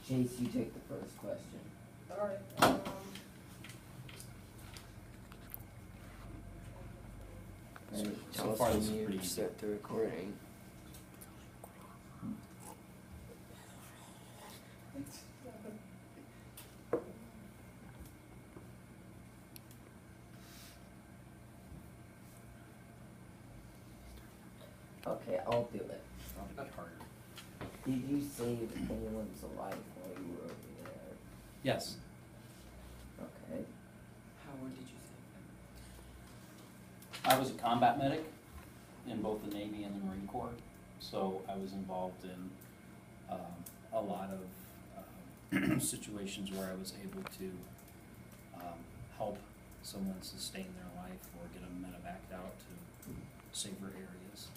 Chase, you take the first question. Alright, Right, So tell us far when this is you pretty easy. start the recording. Okay, I'll do it. Probably harder. Did you save anyone's life while you were over there? Yes. Okay. Howard, did you say? I was a combat medic in both the Navy and the Marine Corps, so I was involved in a lot of situations where I was able to help someone sustain their life or get them medevaced out to safer areas.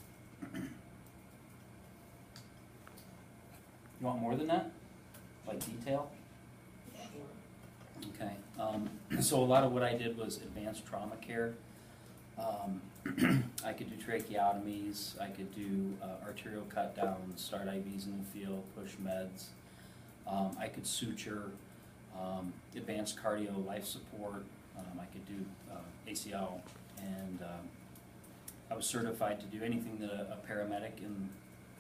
You want more than that? Like detail? Okay, so a lot of what I did was advanced trauma care. I could do tracheotomies, I could do arterial cut downs, start IVs in the field, push meds. I could suture, advanced cardio life support. I could do ACL, and I was certified to do anything that a paramedic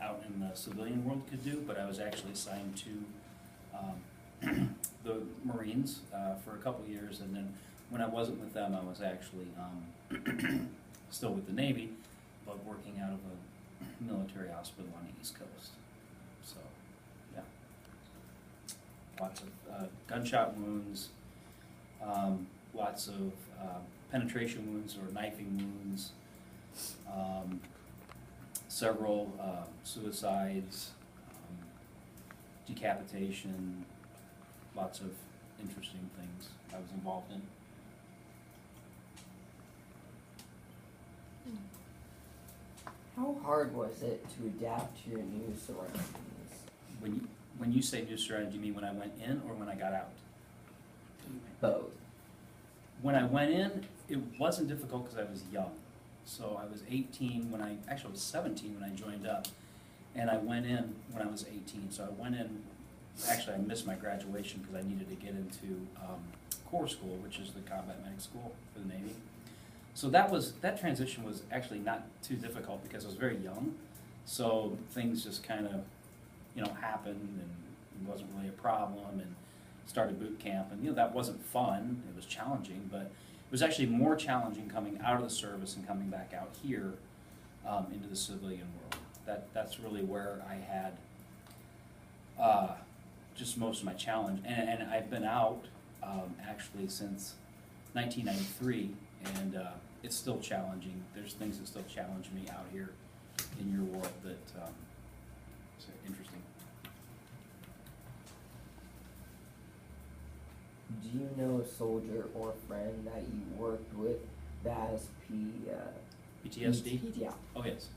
out in the civilian world could do, but I was actually assigned to the Marines for a couple years, and then when I wasn't with them, I was actually still with the Navy, but working out of a military hospital on the East Coast. So, yeah. Lots of gunshot wounds, lots of penetration wounds or knifing wounds, several suicides, decapitation, lots of interesting things I was involved in. How hard was it to adapt to your new surroundings? When you say new surroundings, do you mean when I went in or when I got out? Both. When I went in, it wasn't difficult because I was young. So I was 18 when actually I was 17 when I joined up. And I went in when I was 18. So I went in, actually I missed my graduation because I needed to get into Corps School, which is the combat medic school for the Navy. So that transition was actually not too difficult because I was very young. So things just kind of, happened, and it wasn't really a problem, and started boot camp, and that wasn't fun. It was challenging, but it was actually more challenging coming out of the service and coming back out here into the civilian world. That's really where I had just most of my challenge, and I've been out actually since 1993, and it's still challenging. There's things that still challenge me out here in your world that is interesting. Do you know a soldier or friend that you worked with that has PTSD? Yeah. Oh, yes.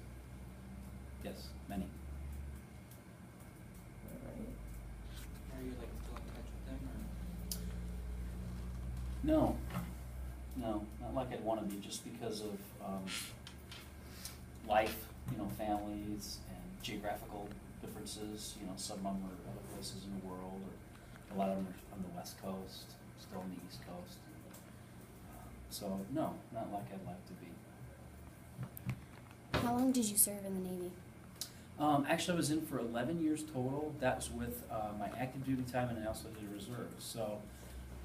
Yes, many. Alright. Are you like still in touch with them, or? No, not like I'd want to be, just because of life, families and geographical differences. Some of them are other places in the world, or a lot of them are on the West Coast, still on the East Coast. So no, not like I'd like to be. How long did you serve in the Navy? Actually, I was in for 11 years total. That was with my active duty time, and I also did reserve. So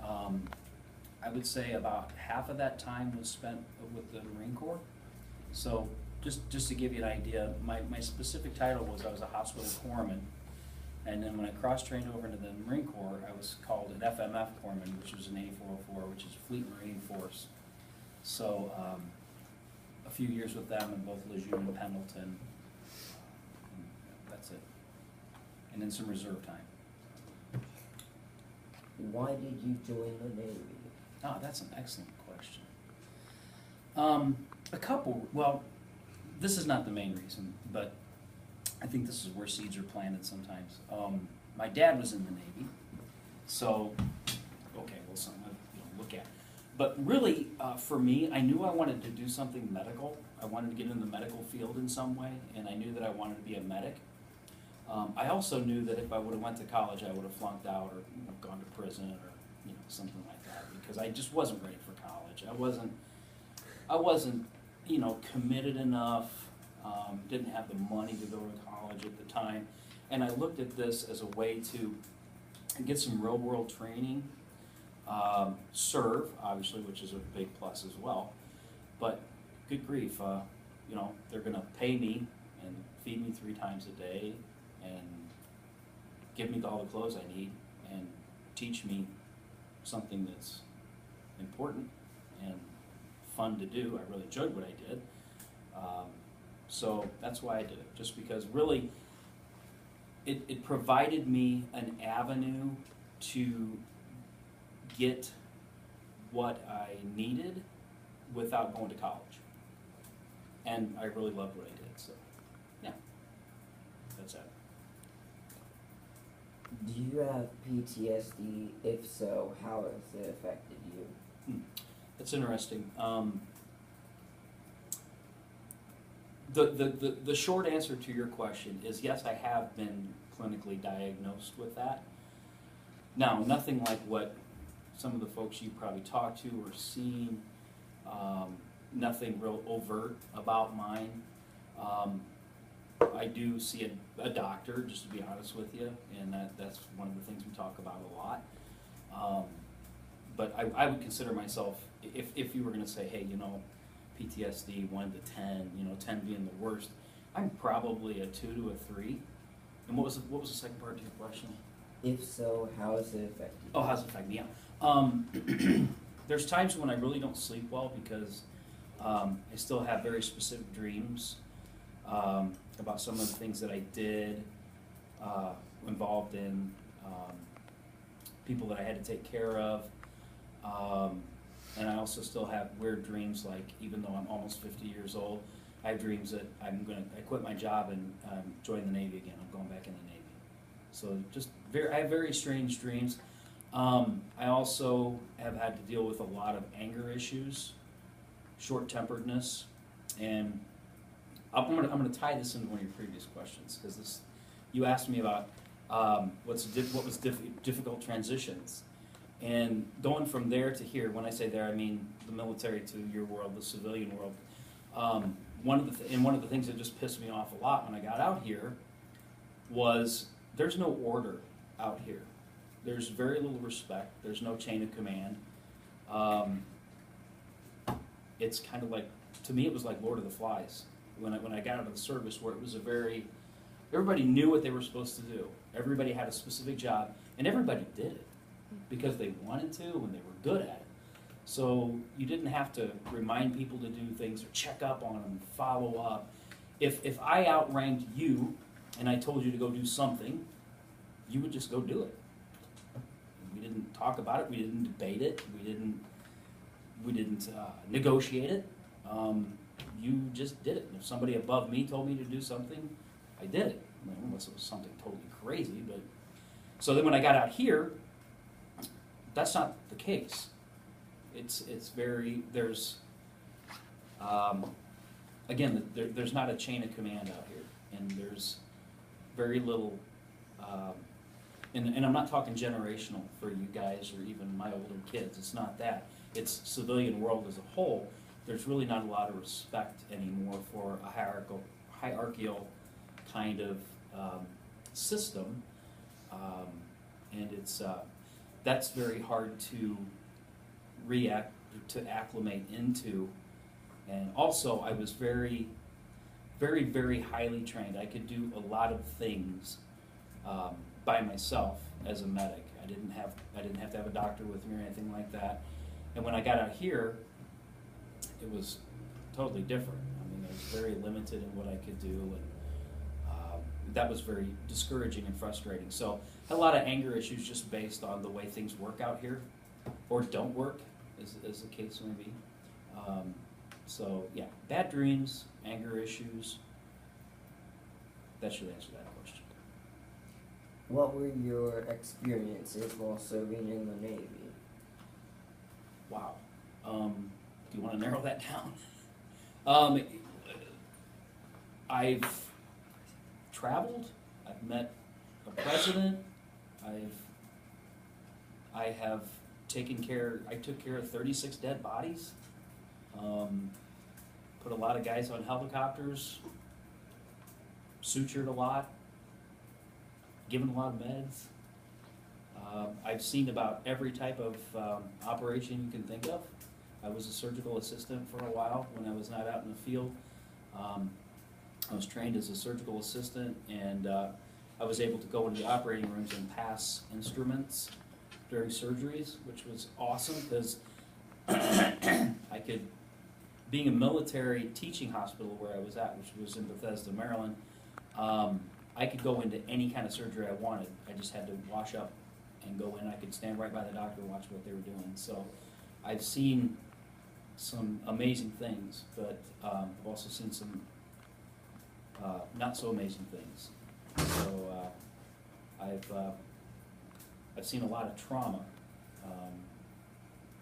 I would say about half of that time was spent with the Marine Corps. So just to give you an idea, my specific title was I was a hospital corpsman. And then when I cross-trained over into the Marine Corps, I was called an FMF corpsman, which was an 8404, which is Fleet Marine Force. So a few years with them in both Lejeune and Pendleton. That's it. And then some reserve time. Why did you join the Navy? Oh, that's an excellent question. Well, this is not the main reason, but I think this is where seeds are planted sometimes. My dad was in the Navy, so, okay, well, something to look at. But really, for me, I knew I wanted to do something medical. I wanted to get in the medical field in some way, and I knew that I wanted to be a medic. I also knew that if I would have went to college, I would have flunked out or gone to prison or something like that, because I just wasn't ready for college. I wasn't committed enough. Didn't have the money to go to college at the time, and I looked at this as a way to get some real world training, serve obviously, which is a big plus as well. But good grief, they're going to pay me and feed me 3 times a day and give me all the clothes I need and teach me something that's important and fun to do. I really enjoyed what I did. So that's why I did it, just because really it provided me an avenue to get what I needed without going to college. And I really loved what I did, so yeah, that's it. Do you have PTSD? If so, how has it affected you? That's interesting. The short answer to your question is yes, I have been clinically diagnosed with that. Now, nothing like what some of the folks you probably talked to or seen, nothing real overt about mine. I do see a doctor, just to be honest with you, and that's one of the things we talk about a lot. But I would consider myself, if you were going to say, hey, PTSD 1 to 10, 10 being the worst, I'm probably a 2 to a 3. And what was the second part to your question? If so, how has it affected you? Oh, how's it affect me? Yeah. There's times when I really don't sleep well because I still have very specific dreams about some of the things that I did, involved in people that I had to take care of. And I also still have weird dreams, like even though I'm almost 50 years old, I have dreams that I quit my job and join the Navy again. I'm going back in the Navy. So I have very strange dreams. I also have had to deal with a lot of anger issues, short-temperedness, and I'm gonna tie this into one of your previous questions, because you asked me about what was difficult transitions. And going from there to here, when I say there, I mean the military to your world, the civilian world. One of the things that just pissed me off a lot when I got out here was there's no order out here. There's very little respect. There's no chain of command. It's kind of like, to me, it was like Lord of the Flies when I got out of the service, where it was everybody knew what they were supposed to do. Everybody had a specific job, and everybody did it because they wanted to and they were good at it. So you didn't have to remind people to do things or check up on them, follow up. If I outranked you and I told you to go do something, you would just go do it. We didn't talk about it. We didn't debate it. We didn't negotiate it. You just did it. And if somebody above me told me to do something, I did it. Unless it was something totally crazy. But so then when I got out here, that's not the case. It's very, there's again, there's not a chain of command out here, and there's very little. And I'm not talking generational for you guys or even my older kids. It's not that. It's civilian world as a whole. There's really not a lot of respect anymore for a hierarchical kind of system, and it's that's very hard to acclimate into. And also, I was very, very, very highly trained. I could do a lot of things by myself as a medic. I didn't have to have a doctor with me or anything like that. And when I got out here, it was totally different. I mean, I was very limited in what I could do, and that was very discouraging and frustrating. So I had a lot of anger issues just based on the way things work out here, or don't work, as the case may be. So yeah, bad dreams, anger issues. That should answer that question. What were your experiences while serving in the Navy? Wow. Do you want to narrow that down? I've traveled I've met a president. I have I took care of 36 dead bodies. Put a lot of guys on helicopters, sutured a lot, given a lot of meds. I've seen about every type of operation you can think of. I was a surgical assistant for a while when I was not out in the field. I was trained as a surgical assistant, and I was able to go into the operating rooms and pass instruments during surgeries, which was awesome because I could, being a military teaching hospital where I was at, which was in Bethesda, Maryland, I could go into any kind of surgery I wanted. I just had to wash up and go in. I could stand right by the doctor and watch what they were doing. So I've seen some amazing things, but I've also seen some not so amazing things. So I've seen a lot of trauma.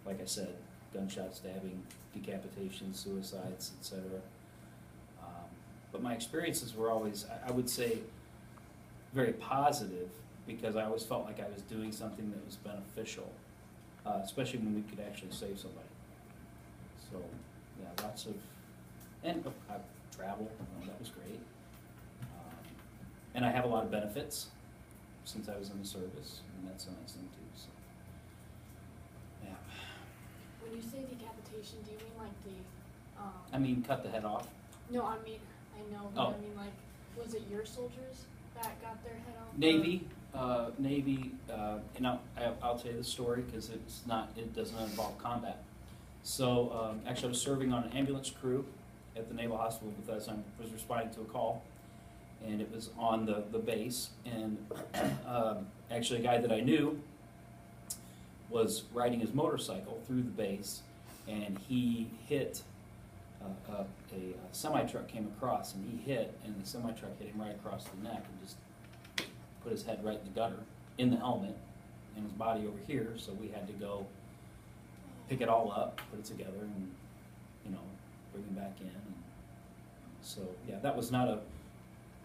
Like I said, gunshot stabbing, decapitation, suicides, etc. But my experiences were always, I would say, very positive, because I always felt like I was doing something that was beneficial, especially when we could actually save somebody. So, yeah, lots of, and I've traveled, that was great. And I have a lot of benefits since I was in the service, and that's a nice thing too, so, yeah. When you say decapitation, do you mean like the, I mean, cut the head off. No, I mean, I know, but Oh. I mean like, was it your soldiers that got their head off? Navy, and I'll tell you the story because it doesn't involve combat. So, actually I was serving on an ambulance crew at the Naval Hospital of Bethesda. I was responding to a call, and it was on the base, and actually a guy that I knew was riding his motorcycle through the base, and he hit a semi-truck came across, and he hit, and the semi-truck hit him right across the neck and just put his head right in the gutter, in the helmet, and his body over here, so we had to go pick it all up, put it together, and, bring him back in. And so, yeah, that was not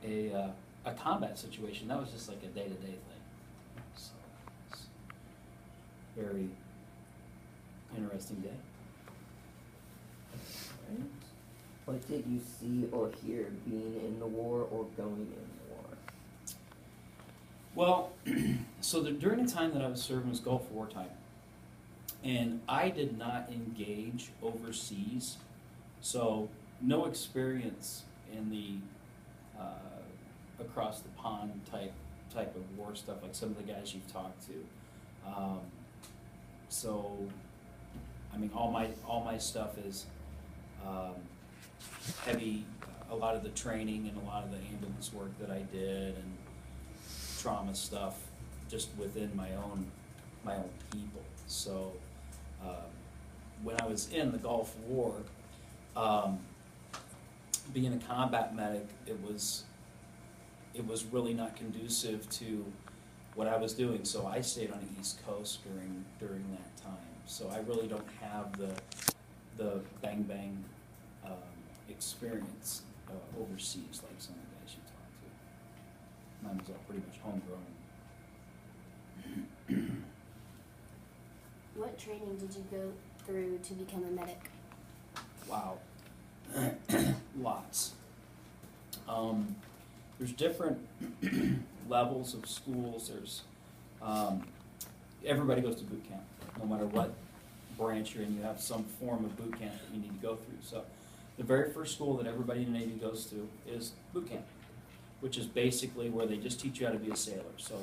a combat situation. That was just like a day-to-day thing. So, it's a very interesting day. Right. What did you see or hear being in the war or going in the war? Well, so during the time that I was serving was Gulf War time, and I did not engage overseas, so no experience in the across the pond type of war stuff like some of the guys you've talked to. So, I mean, all my stuff is heavy. A lot of the training and a lot of the ambulance work that I did and trauma stuff just within my own people. So when I was in the Gulf War, being a combat medic, it was really not conducive to what I was doing. So I stayed on the East Coast during that time. So I really don't have the bang experience overseas like some of the guys you talk to. Mine was all pretty much homegrown. What training did you go through to become a medic? Wow. Lots. There's different levels of schools. There's everybody goes to boot camp. No matter what branch you're in, you have some form of boot camp that you need to go through. So the very first school that everybody in the Navy goes to is boot camp, which is basically where they just teach you how to be a sailor. So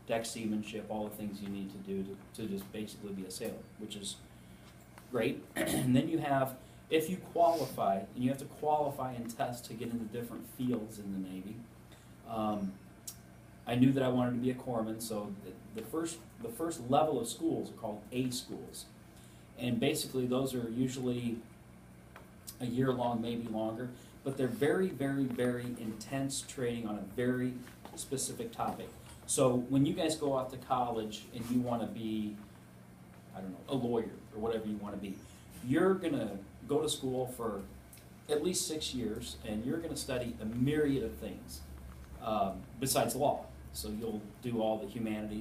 deck seamanship, all the things you need to do to just basically be a sailor, which is great. And then you have, if you qualify, and you have to qualify and test to get into different fields in the Navy. I knew that I wanted to be a corpsman, so the first level of schools are called A schools. And basically those are usually a year long, maybe longer, but they're very, very, very intense training on a very specific topic. So when you guys go off to college and you want to be, I don't know, a lawyer or whatever you want to be, you're going to go to school for at least 6 years, and you're going to study a myriad of things. besides law. So you'll do all the humanities.